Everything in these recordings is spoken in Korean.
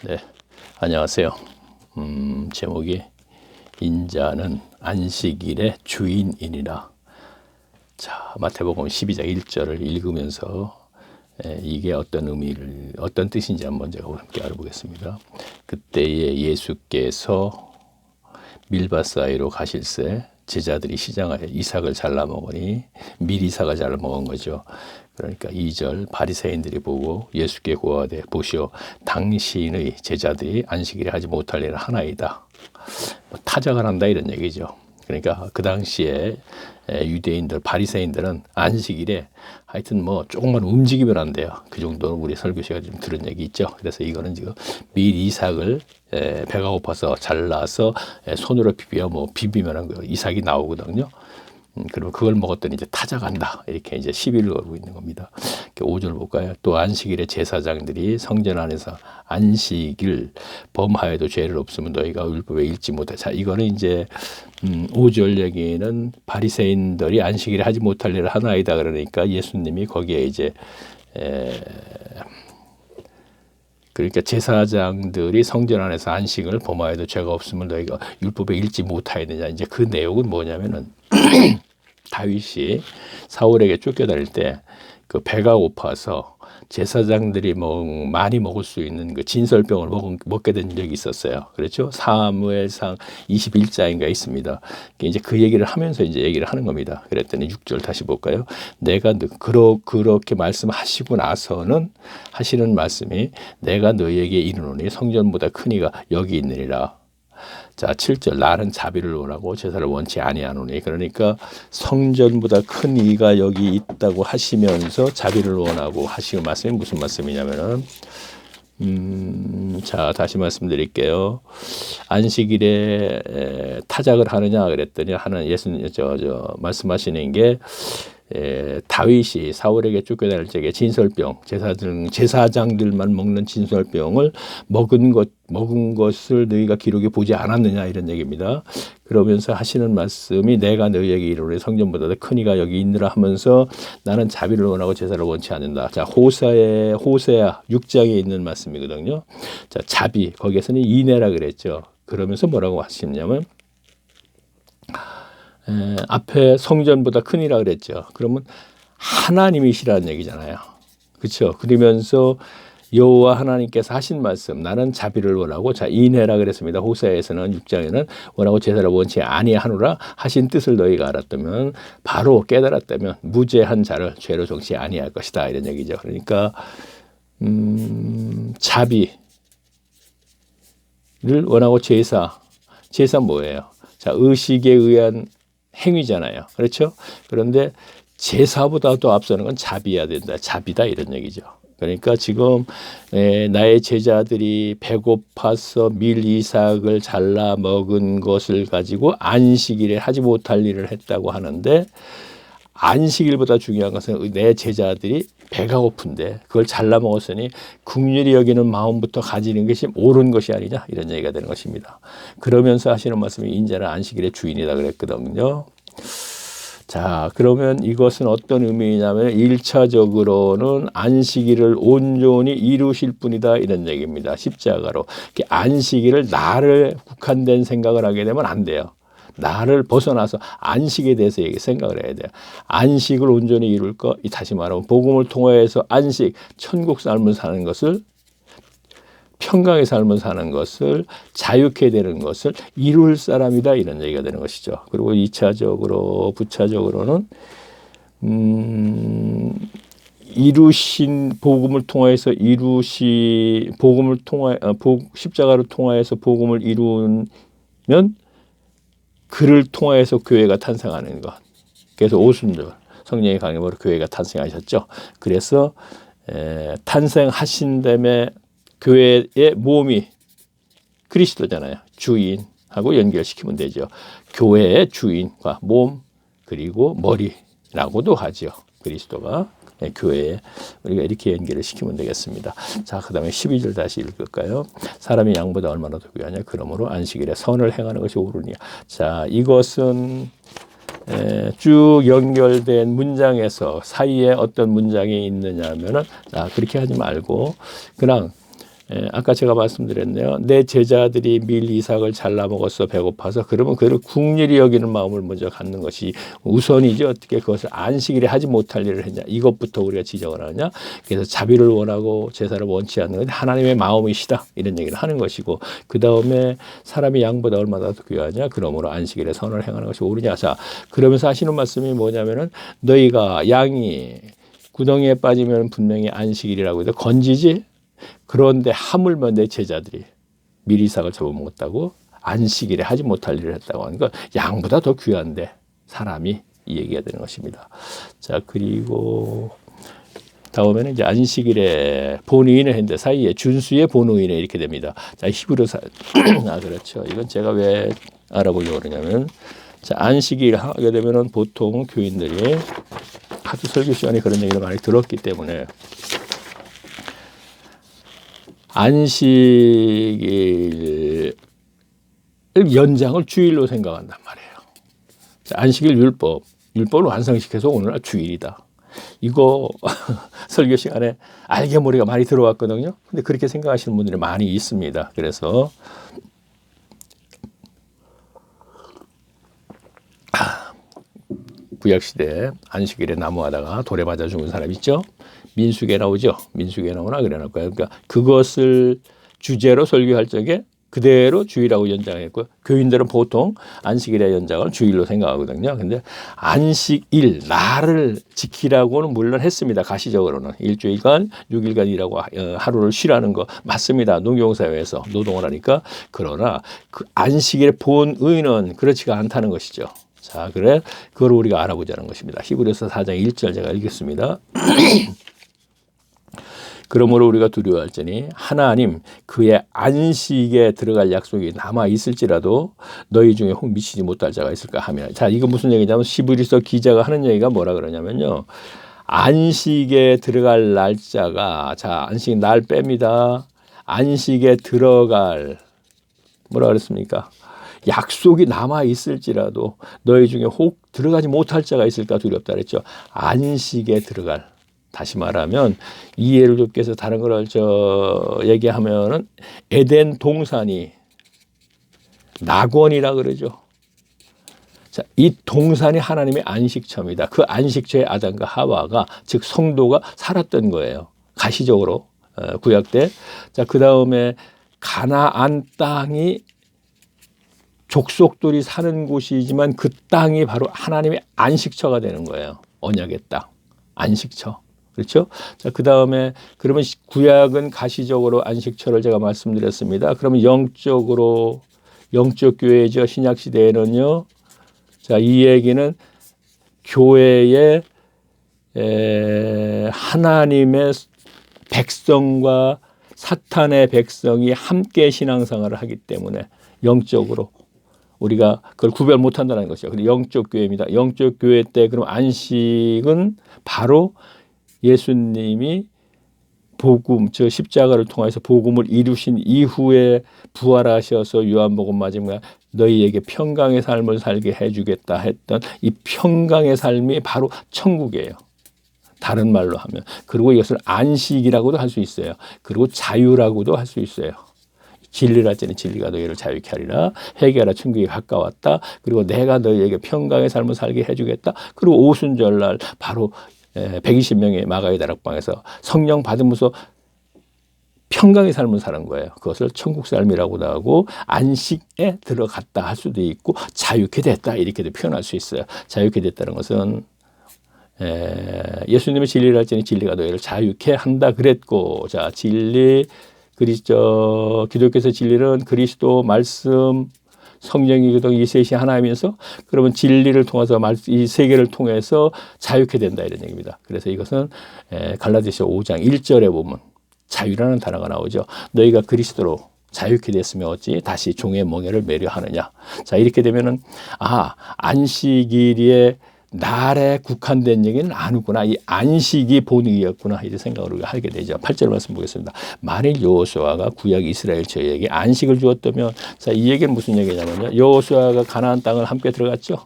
네, 안녕하세요. 제목이 인자는 안식일의 주인이니라. 자, 마태복음 12장 1절을 읽으면서 이게 어떤 뜻인지 한번 제가 함께 알아보겠습니다. 그때에 예수께서 밀밭 사이로 가실새 제자들이 시장하여 이삭을 잘라 먹으니 밀이삭을 잘라 먹은 거죠. 그러니까 2절 바리새인들이 보고 예수께 고하되 보시오 당신의 제자들이 안식일에 하지 못할 일을 하나이다. 타작을 한다 이런 얘기죠. 그러니까 그 당시에 유대인들 바리새인들은 안식일에 하여튼 뭐 조금만 움직이면 안 돼요. 그 정도로 우리 설교시가 좀 들은 얘기 있죠. 그래서 이거는 지금 밀 이삭을 배가 고파서 잘라서 손으로 비비면 이삭이 나오거든요. 그리고 그걸 먹었더니 이제 타작한다. 이렇게 이제 시비를 걸고 있는 겁니다. 5절 볼까요? 또 안식일에 제사장들이 성전 안에서 안식일 범하여도 죄를 없으면 너희가 율법에 읽지 못해. 자, 이거는 이제 5절 얘기는 바리새인들이 안식일에 하지 못할 일을 하나이다. 그러니까 예수님이 거기에 이제 그러니까 제사장들이 성전 안에서 안식을 범하여도 죄가 없으면 너희가 율법에 읽지 못하였느냐. 이제 그 내용은 뭐냐면은 다윗이 사울에게 쫓겨다닐 때 그 배가 고파서 제사장들이 많이 먹을 수 있는 그 진설병을 먹게 된 적이 있었어요. 그렇죠? 사무엘상 21장인가 있습니다. 이제 그 얘기를 하면서 이제 얘기를 하는 겁니다. 그랬더니 6절 다시 볼까요? 내가 그렇게 말씀하시고 나서는 하시는 말씀이 내가 너희에게 이르노니 성전보다 큰 이가 여기 있느니라. 자, 7절 나는 자비를 원하고 제사를 원치 아니하노니. 그러니까 성전보다 큰 이가 여기 있다고 하시면서 자비를 원하고 하시는 말씀이 무슨 말씀이냐면은 자, 다시 말씀드릴게요. 안식일에 타작을 하느냐 그랬더니 예수님 말씀하시는 게 다윗이 사울에게 쫓겨날 적에 진설병 제사장들만 먹는 진설병을 먹은 것을 너희가 기록에 보지 않았느냐 이런 얘기입니다. 그러면서 하시는 말씀이 내가 너희에게 이르노니 성전보다 더 큰 이가 여기 있느라 하면서 나는 자비를 원하고 제사를 원치 않는다. 자, 호세아 6장에 있는 말씀이거든요. 자, 자비 거기에서는 인애라 그랬죠. 그러면서 뭐라고 하시냐면 앞에 성전보다 큰이라 그랬죠. 그러면 하나님이시라는 얘기잖아요. 그렇죠? 그러면서 여호와 하나님께서 하신 말씀 나는 자비를 원하고 자 인애라 그랬습니다. 호세아에서는 6장에는 원하고 제사를 원치 아니하노라 하신 뜻을 너희가 알았다면 바로 깨달았다면 무죄한 자를 죄로 정치 아니할 것이다 이런 얘기죠. 그러니까 자비를 원하고 제사 뭐예요? 자, 의식에 의한 행위잖아요. 그렇죠? 그런데 제사보다도 앞서는 건 자비해야 된다. 자비다 이런 얘기죠. 그러니까 지금 나의 제자들이 배고파서 밀 이삭을 잘라 먹은 것을 가지고 안식일에 하지 못할 일을 했다고 하는데 안식일보다 중요한 것은 내 제자들이 배가 고픈데 그걸 잘라 먹었으니 긍휼히 여기는 마음부터 가지는 것이 옳은 것이 아니냐 이런 얘기가 되는 것입니다. 그러면서 하시는 말씀이 인자는 안식일의 주인이다 그랬거든요. 자, 그러면 이것은 어떤 의미냐면 1차적으로는 안식일을 온전히 이루실 분이다 이런 얘기입니다. 십자가로 안식일을 나를 국한된 생각을 하게 되면 안 돼요. 나를 벗어나서 안식에 대해서 생각을 해야 돼요. 안식을 온전히 이룰 것, 다시 말하면 복음을 통해서 안식, 천국 삶을 사는 것을 평강의 삶을 사는 것을 자유케 되는 것을 이룰 사람이다 이런 얘기가 되는 것이죠. 그리고 2차적으로 부차적으로는 이루신 복음을 통해서 십자가를 통하여서 복음을 이루면 그를 통해서 교회가 탄생하는 것. 그래서 오순절 성령의 강림으로 교회가 탄생하셨죠. 그래서 탄생하신 다음에 교회의 몸이 그리스도잖아요. 주인하고 연결시키면 되죠. 교회의 주인과 몸 그리고 머리라고도 하죠. 그리스도가 교회에 우리가 이렇게 연결을 시키면 되겠습니다. 자, 그 다음에 12절 다시 읽을까요? 사람이 양보다 얼마나 더 귀하냐? 그러므로 안식일에 선을 행하는 것이 옳으니야. 자, 이것은 쭉 연결된 문장에서 사이에 어떤 문장이 있느냐 하면은 그렇게 하지 말고 그냥 아까 제가 말씀드렸네요. 내 제자들이 밀 이삭을 잘라 먹었어 배고파서 그러면 그를 국률이 여기는 마음을 먼저 갖는 것이 우선이죠. 어떻게 그것을 안식일에 하지 못할 일을 했냐. 이것부터 우리가 지적을 하느냐. 그래서 자비를 원하고 제사를 원치 않는 건 하나님의 마음이시다. 이런 얘기를 하는 것이고 그 다음에 사람이 양보다 얼마나 더 귀하냐. 그러므로 안식일에 선을 행하는 것이 옳으냐. 자, 그러면서 하시는 말씀이 뭐냐면은 너희가 양이 구덩이에 빠지면 분명히 안식일이라고 해도 건지지. 그런데 하물며 내 제자들이 밀이삭을 잡아먹었다고 안식일에 하지 못할 일을 했다고 하니까 양보다 더 귀한데 사람이 이 얘기가 되는 것입니다. 자, 그리고 다음에는 이제 안식일에 본의인을 했는데 사이에 준수의 본의인에 이렇게 됩니다. 자, 히브리서 그렇죠. 이건 제가 왜 알아보려고 그러냐면 자, 안식일 하게 되면은 보통 교인들이 하도 설교 시간에 그런 얘기를 많이 들었기 때문에 안식일 연장을 주일로 생각한단 말이에요. 안식일 율법을 완성시켜서 오늘날 주일이다. 이거 설교 시간에 알게 모르게 많이 들어왔거든요. 근데 그렇게 생각하시는 분들이 많이 있습니다. 그래서 구약시대 안식일에 나무하다가 돌에 맞아 죽은 사람 있죠. 민수기에 나오죠. 민수기에 나오나 그래놓고요. 그러니까 그것을 주제로 설교할 적에 그대로 주일하고 연장했고요. 교인들은 보통 안식일의 연장을 주일로 생각하거든요. 근데 안식일, 날을 지키라고는 물론 했습니다. 가시적으로는. 일주일간, 6일간 일하고 하루를 쉬라는 거 맞습니다. 농경사회에서 노동을 하니까. 그러나 그 안식일의 본의는 그렇지가 않다는 것이죠. 자, 그래 그걸 우리가 알아보자는 것입니다. 히브리서 4장 1절 제가 읽겠습니다. 그러므로 우리가 두려워할지니 하나님 그의 안식에 들어갈 약속이 남아 있을지라도 너희 중에 혹 미치지 못할 자가 있을까 하며. 자, 이거 무슨 얘기냐면 히브리서 기자가 하는 얘기가 뭐라 그러냐면요. 안식에 들어갈 날짜가 자, 안식 날 뺍니다. 안식에 들어갈 뭐라 그랬습니까? 약속이 남아 있을지라도 너희 중에 혹 들어가지 못할 자가 있을까 두렵다 그랬죠. 안식에 들어갈. 다시 말하면 이해를 좁게 해서 다른 걸 얘기하면은 에덴 동산이 낙원이라 그러죠. 자, 이 동산이 하나님의 안식처입니다. 그 안식처에 아담과 하와가 즉 성도가 살았던 거예요. 가시적으로 구약 때. 자, 그 다음에 가나안 땅이 족속들이 사는 곳이지만 그 땅이 바로 하나님의 안식처가 되는 거예요. 언약의 땅, 안식처. 그렇죠? 자, 그 다음에 그러면 구약은 가시적으로 안식처를 제가 말씀드렸습니다. 그러면 영적으로 영적 교회죠. 신약 시대에는요. 자, 이 얘기는 교회의 하나님의 백성과 사탄의 백성이 함께 신앙생활을 하기 때문에 영적으로 우리가 그걸 구별 못한다는 것이죠. 근데 영적 교회입니다. 영적 교회 때 그럼 안식은 바로 예수님이 복음, 저 십자가를 통해서 복음을 이루신 이후에 부활하셔서 요한복음 마지막에 너희에게 평강의 삶을 살게 해주겠다 했던 이 평강의 삶이 바로 천국이에요. 다른 말로 하면. 그리고 이것을 안식이라고도 할 수 있어요. 그리고 자유라고도 할 수 있어요. 진리라 했더니 진리가 너희를 자유케 하리라. 회개하라 천국이 가까웠다. 그리고 내가 너희에게 평강의 삶을 살게 해주겠다. 그리고 오순절날 바로 120명의 마가의 다락방에서 성령 받으면서 평강의 삶을 사는 거예요. 그것을 천국 삶이라고도 하고 안식에 들어갔다 할 수도 있고 자유케 됐다 이렇게도 표현할 수 있어요. 자유케 됐다는 것은 예수님의 진리라 했더니 진리가 너희를 자유케 한다 그랬고 자 진리 기독교에서 진리는 그리스도 말씀 성령이거든 이 셋이 하나이면서 그러면 진리를 통해서 이 세 개를 통해서 자유케 된다 이런 얘기입니다. 그래서 이것은 갈라디아서 5장 1절에 보면 자유라는 단어가 나오죠. 너희가 그리스도로 자유케 됐으면 어찌 다시 종의 멍에를 매려 하느냐. 자 이렇게 되면은 안식일의 날에 국한된 얘기는 아니구나. 이 안식이 본의였구나. 이런 생각을 우리가 하게 되죠. 8절 말씀 보겠습니다. 만일 여호수아가 구약 이스라엘 저에게 안식을 주었다면 자, 이 얘기는 무슨 얘기냐면요. 여호수아가 가나안 땅을 함께 들어갔죠.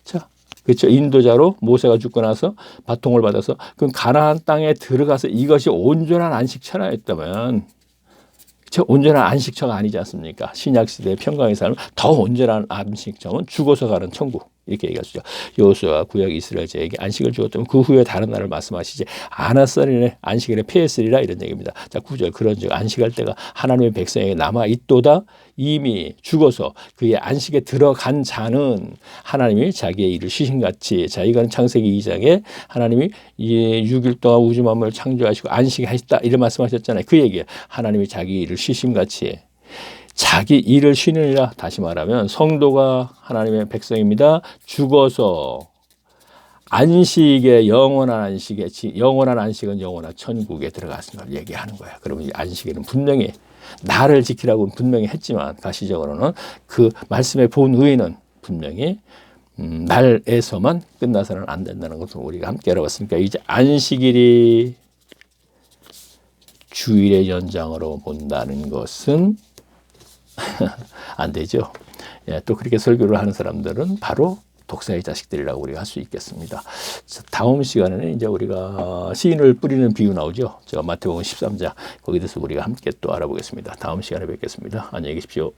자, 그렇죠. 인도자로 모세가 죽고 나서 바통을 받아서 그 가나안 땅에 들어가서 이것이 온전한 안식 천하였다면 저 온전한 안식처가 아니지 않습니까? 신약시대 평강의 삶은 더 온전한 안식처는 죽어서 가는 천국. 이렇게 얘기하시죠. 여호수아가 구약 이스라엘 제에게 안식을 주었다면 그 후에 다른 날을 말씀하시지 않았으리니 안식일에 폐했으리라 이런 얘기입니다. 자, 9절 그런즉 안식할 때가 하나님의 백성에게 남아 있도다. 이미 죽어서 그의 안식에 들어간 자는 하나님이 자기의 일을 쉬신같이 자 이거는 창세기 2장에 하나님이 6일 동안 우주 만물을 창조하시고 안식하셨다 이런 말씀하셨잖아요. 그 얘기예요. 하나님이 자기 일을 쉬심같이 자기 일을 쉬느니라. 다시 말하면 성도가 하나님의 백성입니다. 죽어서 안식에 영원한 안식은 영원한 천국에 들어갔음을 얘기하는 거야. 그러면 이 안식에는 분명히 나를 지키라고는 분명히 했지만 가시적으로는 그 말씀의 본 의의는 분명히 날에서만 끝나서는 안 된다는 것을 우리가 함께 알아봤으니까 이제 안식일이 주일의 연장으로 본다는 것은 안 되죠. 예, 또 그렇게 설교를 하는 사람들은 바로 독사의 자식들이라고 우리가 할 수 있겠습니다. 다음 시간에는 이제 우리가 씨인을 뿌리는 비유 나오죠. 제가 마태복음 13장 거기 대해서 우리가 함께 또 알아보겠습니다. 다음 시간에 뵙겠습니다. 안녕히 계십시오.